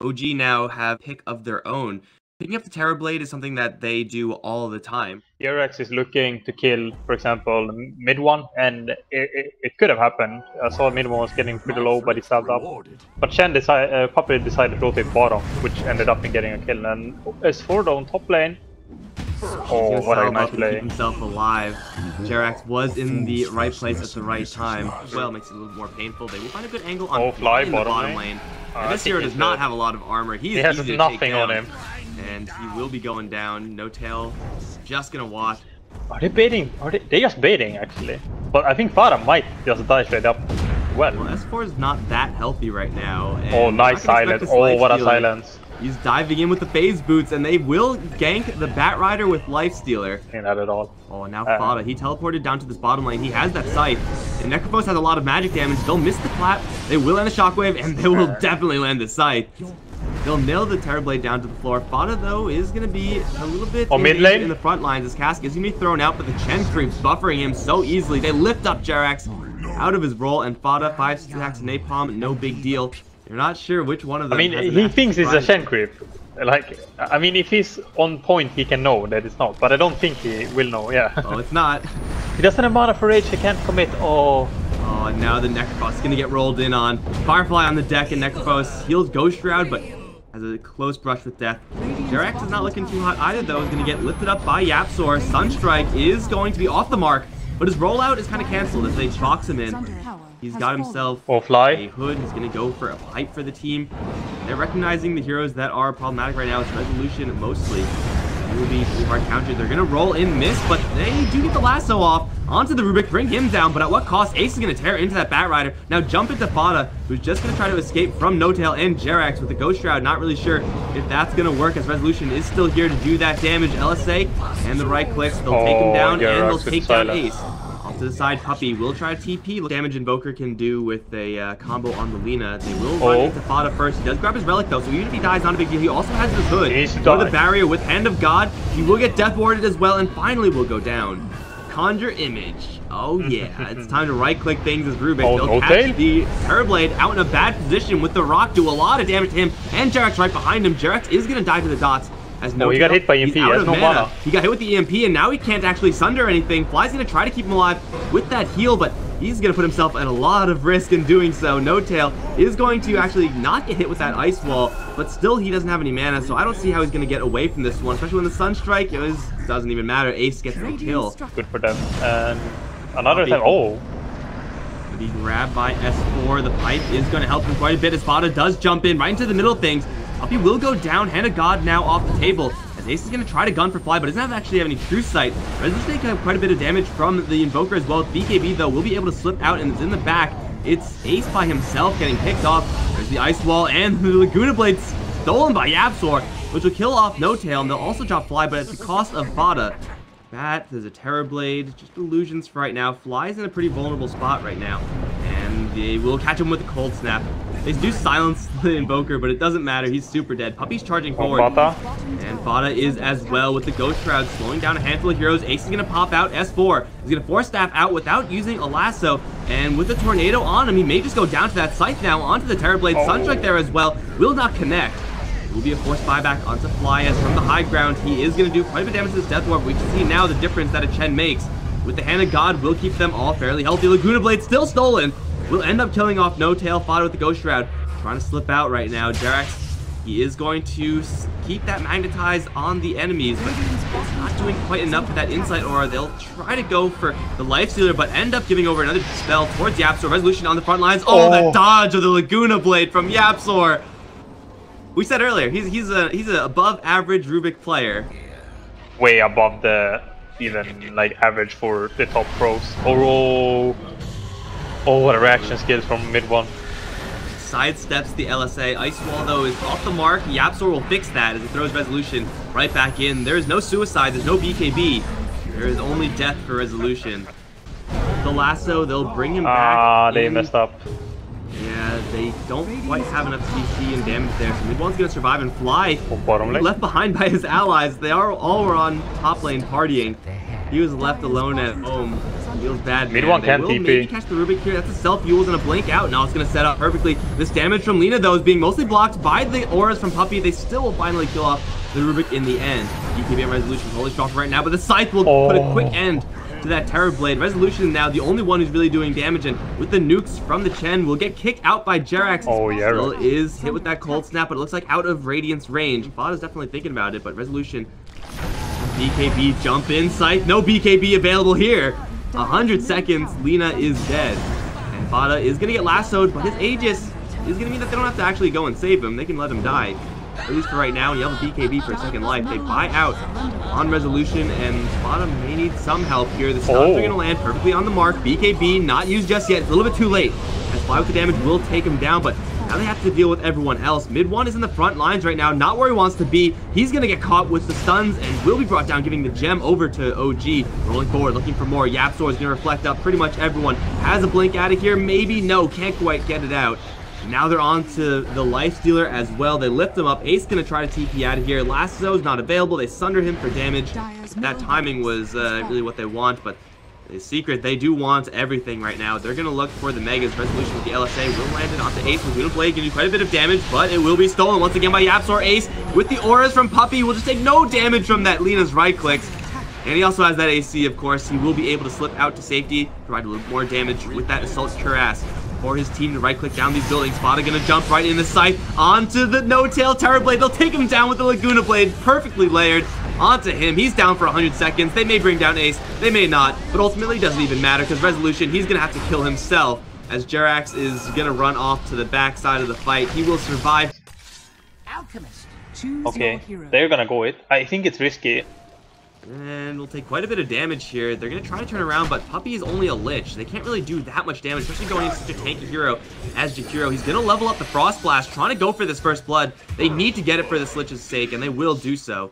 OG now have pick of their own. Picking up the Terrorblade is something that they do all the time. JerAx is looking to kill, for example, MidOne, and it could have happened. I saw MidOne was getting pretty low, but he stabbed up. But Puppey decided to rotate bottom, which ended up in getting a kill. And S4 on top lane. Oh, what a nice play. Keep himself alive. JerAx was in the right place at the right time. Well, makes it a little more painful. They will find a good angle on Fly the bottom bottom lane. And this hero does not have a lot of armor. He has easy to nothing take down, on him. and he will be going down. No tail, just gonna watch. Are they baiting? They're just baiting actually. But I think FATA might just die straight up. Well, S4 is not that healthy right now. And oh, nice silence. Oh, what a silence. He's diving in with the phase boots, and they will gank the Batrider with Lifestealer. Ain't that at all. Oh, and now FATA, he teleported down to this bottom lane. He has that sight. And Necrophos has a lot of magic damage. They'll miss the clap. They will land a shockwave, and they will definitely land the sight. They'll nail the Terrorblade down to the floor. FATA, though, is going to be a little bit mid lane in the front lines. This Cask is going to be thrown out, but the Chen creeps buffering him so easily. They lift up JerAx out of his role, and FATA 5 stacks napalm, no big deal. You're not sure which one of them. I mean, he thinks it's a Shen creep. Like, I mean, if he's on point, he can know that it's not. But I don't think he will know, yeah. Oh, it's not. He doesn't have mana for rage, he can't commit. Oh. Oh, and now the Necrophos is going to get rolled in on. Firefly on the deck, and Necrophos heals Ghost Shroud, but has a close brush with death. JerAx is not looking too hot either, though. Is going to get lifted up by YapzOr. Sunstrike is going to be off the mark, but his rollout is kind of canceled as they box him in. He's got himself a hood. He's going to go for a pipe for the team. They're recognizing the heroes that are problematic right now. It's Resolution mostly. It will be too hard countered. They're going to roll in miss, but they do get the lasso off onto the Rubik, bring him down, but at what cost? Ace is going to tear into that Batrider. Now jump into FATA, who's just going to try to escape from No Tail and JerAx with the Ghost Shroud. Not really sure if that's going to work, as Resolution is still here to do that damage. LSA and the right clicks, they'll take him down, and they'll take down Ace. Off to the side, Puppey will try to TP. Look damage Invoker can do with a combo on the Lina. They will run into FATA first. He does grab his relic though, so even if he dies, not a big deal. He also has his hood. Go to the barrier with Hand of God. He will get death warded as well, and finally will go down. Conjure Image. Oh yeah, it's time to right click things as Rubik. They'll catch the Terrorblade out in a bad position with the rock, do a lot of damage to him, and JerAx right behind him. JerAx is gonna die to the dots. As he got hit by EMP, he has no mana. He got hit with the EMP, and now he can't actually sunder anything. Fly's gonna try to keep him alive with that heal, but he's gonna put himself at a lot of risk in doing so. No Tail is going to actually not get hit with that ice wall, but still he doesn't have any mana, so I don't see how he's gonna get away from this one, especially when the Sunstrike doesn't even matter. Ace gets the kill. Good for them. And another time, Be grabbed by S4. The pipe is going to help him quite a bit as FATA does jump in right into the middle of things. Puppey will go down. Hand of God now off the table as Ace is going to try to gun for Fly, but doesn't actually have any true sight. Resolution can have quite a bit of damage from the Invoker as well. BKB, though, will be able to slip out, and it's in the back. It's Ace by himself getting picked off. There's the Ice Wall, and the Laguna Blade stolen by YapzOr, which will kill off No Tail, and they'll also drop Fly, but at the cost of FATA. There's a Terrorblade, just illusions for right now. Fly's in a pretty vulnerable spot right now, and they will catch him with a Cold Snap. They do silence the Invoker, but it doesn't matter. He's super dead. Puppey's charging forward, and FATA is as well with the Ghost Shroud, slowing down a handful of heroes. Ace is going to pop out. S4 is going to force Staff out without using a lasso, and with the Tornado on him, he may just go down to that scythe now, onto the Terrorblade. Sunstrike there as well, will not connect. It will be a forced buyback onto Fly, as from the high ground, he is going to do quite a bit of damage to this Death Warp. We can see now the difference that a Chen makes. With the Hand of God, will keep them all fairly healthy. Laguna Blade still stolen. Will end up killing off No Tail. FATA with the Ghost Shroud. Trying to slip out right now. JerAx, he is going to keep that magnetized on the enemies, but he's not doing quite enough with that Insight Aura. They'll try to go for the Lifestealer, but end up giving over another spell towards YapzOr. Resolution on the front lines. Oh, that dodge of the Laguna Blade from YapzOr. We said earlier, he's a above average Rubik player. Way above the even like average for the top pros. Oh, what a reaction skills from MidOne. Sidesteps the LSA. Ice Wall though is off the mark. YapzOr will fix that as it throws Resolution right back in. There is no suicide, there's no BKB. There is only death for Resolution. The lasso, they'll bring him back. They messed up. Yeah, they don't quite have enough CC and damage there, so MidOne's gonna survive and Fly. Left behind by his allies. They all were on top lane partying. He was left alone at home. Feels bad, MidOne can't TP. TP. Maybe catch the Rubik here. That's a self-fuels and a blink out. Now it's going to set up perfectly. This damage from Lina, though, is being mostly blocked by the auras from Puppey. They still will finally kill off the Rubik in the end. BKB and Resolution is holding strong right now, but the Scythe will put a quick end to that Terror Blade. Resolution now the only one who's really doing damage, and with the nukes from the Chen will get kicked out by JerAx. Still is hit with that Cold Snap, but it looks like out of Radiance range. FATA's definitely thinking about it, but Resolution, BKB jump in, Scythe, no BKB available here. 100 seconds, Lina is dead. And FATA is gonna get lassoed, but his Aegis is gonna mean that they don't have to actually go and save him. They can let him die. At least for right now, and you have a BKB for a second life. They buy out on Resolution, and FATA may need some help here. The stuns are going to land perfectly on the mark. BKB not used just yet. It's a little bit too late, as Fly with the damage will take him down, but now they have to deal with everyone else. MidOne is in the front lines right now, not where he wants to be. He's going to get caught with the stuns and will be brought down, giving the gem over to OG. Rolling forward, looking for more. YapzOr is going to reflect up. Pretty much everyone has a blink out of here. Maybe, no, can't quite get it out. Now they're on to the Lifestealer as well. They lift him up. Ace gonna try to TP out of here. Lasso's not available. They sunder him for damage. That timing was really what they want, but the Secret, they do want everything right now. They're gonna look for the Megas. Resolution with the LSA will land it onto Ace. Laguna Blade can do quite a bit of damage, but it will be stolen once again by YapzOr. Ace with the auras from Puppey will just take no damage from that Lina's right clicks. And he also has that AC, of course. He will be able to slip out to safety, provide a little more damage with that Assault Cuirass for his team to right-click down these buildings. FATA gonna jump right in the Scythe onto the No-Tail Terror Blade. They'll take him down with the Laguna Blade, perfectly layered onto him. He's down for 100 seconds. They may bring down Ace, they may not, but ultimately it doesn't even matter because Resolution, he's gonna have to kill himself as JerAx is gonna run off to the back side of the fight. He will survive. Alchemist, choose okay, your hero. they're gonna go it. I think it's risky. And we'll take quite a bit of damage here. They're going to try to turn around, but Puppey is only a Lich. They can't really do that much damage, especially going into such a tanky hero as Jakiro. He's going to level up the Frost Blast, trying to go for this first blood. They need to get it for this Lich's sake, and they will do so.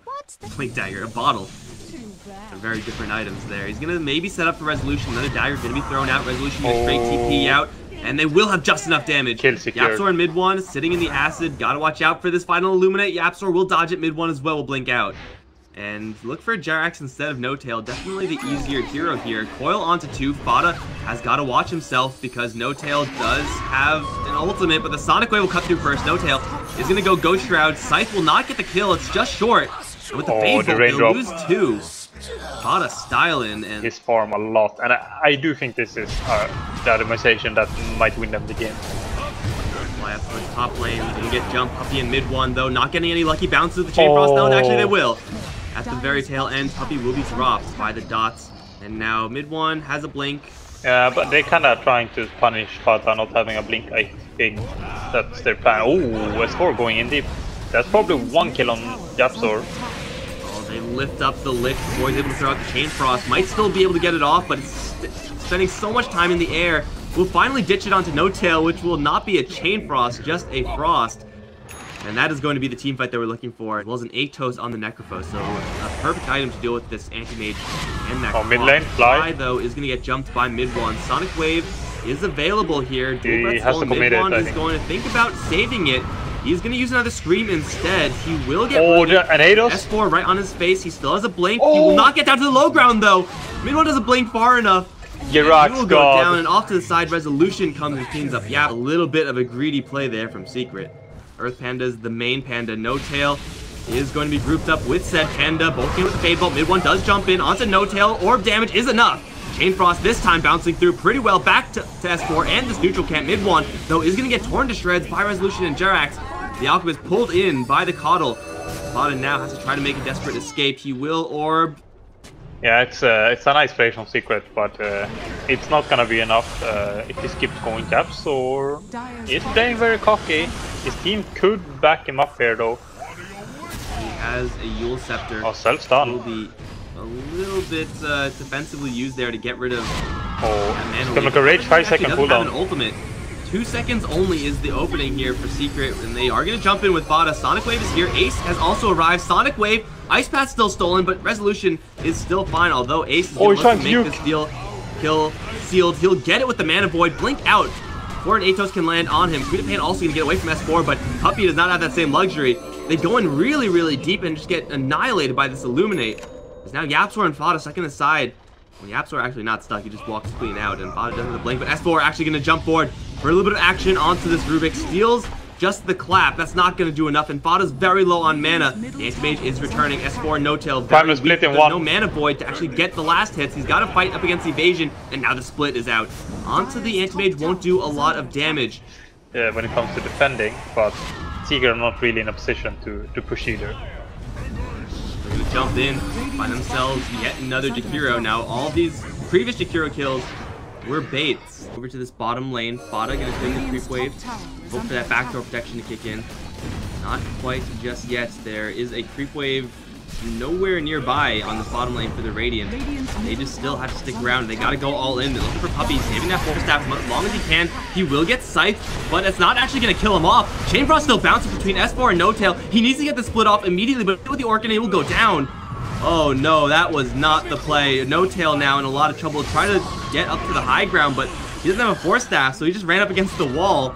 Blink Dagger, a bottle. They're very different items there. He's going to maybe set up for Resolution. Another Dagger going to be thrown out. Resolution going to straight TP out. And they will have just enough damage. YapzOr and MidOne sitting in the acid. Gotta watch out for this final Illuminate. YapzOr will dodge it. MidOne as well will blink out. And look for JerAx instead of No-Tail. Definitely the easier hero here. Coil onto 2. FATA has got to watch himself because No-Tail does have an ultimate, but the Sonic Wave will cut through first. No-Tail is going to go Ghost Shroud. Scythe will not get the kill. It's just short. And with the Phase Bolt, they'll lose 2. FATA styling. And his farm a lot. And I do think this is the optimization that might win them the game. Fly up towards top lane. They're going to get jump. Puppey and MidOne, though, not getting any lucky bounces of the Chain Frost. No, actually they will. At the very tail end, Puppey will be dropped by the dots. And now MidOne has a blink. Yeah, but they're kind of trying to punish FATA not having a blink. I think that's their plan. Oh, S4 going in deep. That's probably 1 kill on YapzOr. Oh, they lift up the Lich before he's able to throw out the Chain Frost. Might still be able to get it off, but it's spending so much time in the air. We'll finally ditch it onto No-Tail, which will not be a Chain Frost, just a Frost. And that is going to be the team fight that we're looking for, as well as an Atos on the Necrophos. So a perfect item to deal with this Anti-Mage and Necrophos. Oh, mid lane, Fly, though, is going to get jumped by MidOne. Sonic Wave is available here. He has to commit it, MidOne is going to think about saving it. He's going to use another Scream instead. He will get an Atos? S4 right on his face. He still has a blink. He will not get down to the low ground, though. MidOne doesn't blink far enough. JerAx will go down, and off to the side. Resolution comes and cleans up. Yeah, a little bit of a greedy play there from Secret. Earth Panda's the main panda. No-Tail is going to be grouped up with said panda. Both came with the Fade Bolt. MidOne does jump in onto No-Tail. Orb damage is enough. Chain Frost this time bouncing through pretty well back to S4 and this neutral camp. MidOne, though, is going to get torn to shreds by Resolution and JerAx. The Alchemist pulled in by the Coddle. FATA now has to try to make a desperate escape. He will orb. Yeah, it's a nice play from Secret, but it's not gonna be enough if he keeps going YapzOr. He's playing very cocky. His team could back him up here, though. He has a Yule Scepter. Oh, self-stun. Will be a little bit defensively used there to get rid of. Oh, it's gonna make a rage 5-second cooldown. An ultimate. 2 seconds only is the opening here for Secret, and they are going to jump in with FATA. Sonic Wave is here. Ace has also arrived. Sonic Wave, Ice Path's still stolen, but Resolution is still fine, although Ace is going to make this deal kill sealed. He'll get it with the Mana Void. Blink out before an Atos can land on him. Pain also going to get away from S4, but Puppey does not have that same luxury. They go in really, really deep and just get annihilated by this Illuminate. There's now YapzOr and FATA stuck in the side. Well, YapzOr actually not stuck. He just walks clean out, and FATA doesn't have the blink. But S4 actually going to jump forward for a little bit of action onto this Rubik. Steals just the clap. That's not going to do enough, and FATA's very low on mana. The Anti-Mage is returning. S4 no tail. Prime is split in one. No mana void to actually get the last hits. He's got to fight up against evasion, and now the split is out. Onto the Anti-Mage won't do a lot of damage. Yeah, when it comes to defending, but Seeger are not really in a position to push either. They're going to jump in, find themselves yet another Jakiro. Now, all these previous Jakiro kills were baits. Over to this bottom lane. FATA going to spin the creep wave. Hope for that backdoor protection to kick in. Not quite just yet. There is a creep wave nowhere nearby on this bottom lane for the Radiant. They just still have to stick around. They got to go all in. They're looking for Puppey, saving that force staff as long as he can. He will get scythed, but it's not actually going to kill him off. Chainfrost still bounces between S4 and No Tail. He needs to get the split off immediately, but with the Orchid, he will go down. Oh no, that was not the play. No Tail now in a lot of trouble trying to get up to the high ground, but he doesn't have a force staff, so he just ran up against the wall.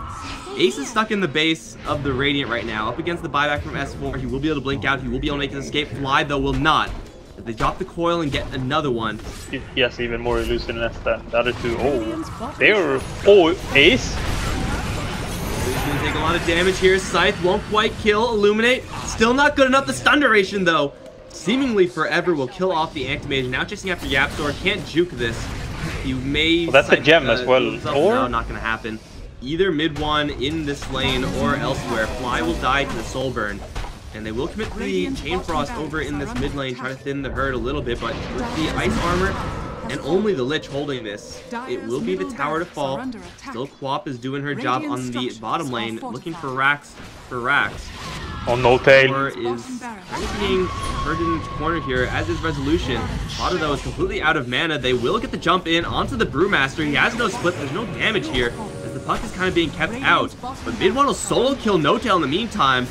Ace is stuck in the base of the Radiant right now, up against the buyback from S4. He will be able to blink out. He will be able to make his escape. Fly, though, will not. If they drop the coil and get another one. Yes, even more elusiveness than the other two. Oh, they were... Oh, Ace? He's going to take a lot of damage here. Scythe won't quite kill. Illuminate. Still not good enough. The stun duration, though, seemingly forever will kill off the Anti-Mage. Now chasing after YapzOr. Can't juke this. You may... Well, that's a gem as well. Or? No, not going to happen. Either MidOne in this lane or elsewhere. Fly will die to the Soul Burn. And they will commit to the Chain Frost over in this mid lane, try to thin the herd a little bit, but with the Ice Armor and only the Lich holding this, it will be the tower to fall. Still, Quap is doing her job on the bottom lane, looking for racks Oh, No Tail. Or is being hurt in the corner here, as is Resolution. FATA, though, is completely out of mana. They will get the jump in onto the Brewmaster. He has no split. There's no damage here, as the puck is kind of being kept out. But MidOne will solo kill No Tail in the meantime,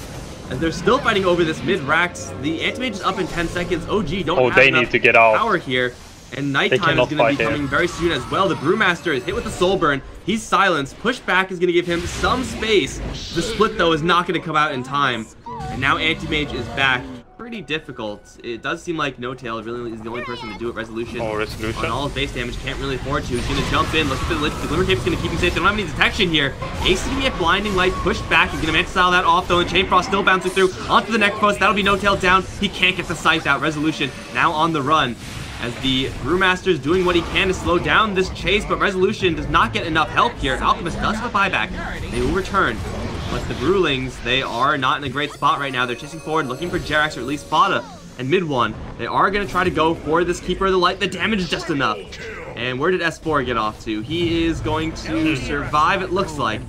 as they're still fighting over this mid-racks. The Anti-Mage is up in 10 seconds. OG don't have enough need to get out. power here. And nighttime is going to be coming very soon as well. The Brewmaster is hit with the Soul Burn. He's silenced. Pushback is going to give him some space. The split, though, is not going to come out in time. And now Anti-Mage is back. Pretty difficult. It does seem like No Tail really is the only person to do it. Resolution. Oh, Resolution. On all his base damage, can't really afford to. He's going to jump in. Look at the Lich. The Glimmer Cape is going to keep him safe. They don't have any detection here. Ace is going to get Blinding Light pushed back. He's going to Manta-style that off, though. And Chain Frost still bouncing through onto the next post. That'll be No Tail down. He can't get the Scythe out. Resolution now on the run, as the Brewmaster is doing what he can to slow down this chase, but Resolution does not get enough help here. Alchemist does have a buyback. They will return. But the Brewlings, they are not in a great spot right now. They're chasing forward, looking for JerAx, or at least FATA and MidOne. They are going to try to go for this Keeper of the Light. The damage is just enough. And where did S4 get off to? He is going to survive, it looks like.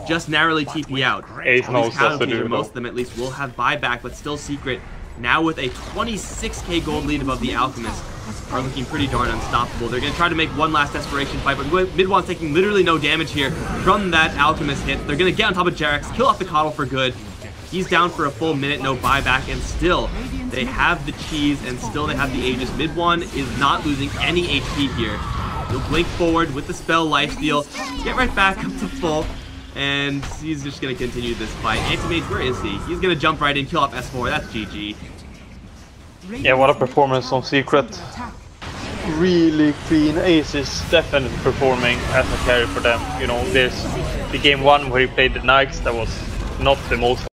Just narrowly TP out. Ace knows what to do. Most of them, at least, will have buyback, but still Secret. Now with a 26k gold lead above the Alchemist, are looking pretty darn unstoppable. They're going to try to make one last desperation fight, but MidOne's taking literally no damage here from that Alchemist hit. They're going to get on top of JerAx, kill off the Coddle for good. He's down for a full minute, no buyback, and still they have the cheese, and still they have the Aegis. MidOne is not losing any HP here. He'll blink forward with the spell Lifesteal, get right back up to full, and he's just going to continue this fight. Anti-Mage, where is he? He's going to jump right in, kill off S4. That's GG. Yeah, what a performance on Secret. Really clean. Ace is definitely performing as a carry for them. You know, there's the game 1 where he played the Knights, that was not the most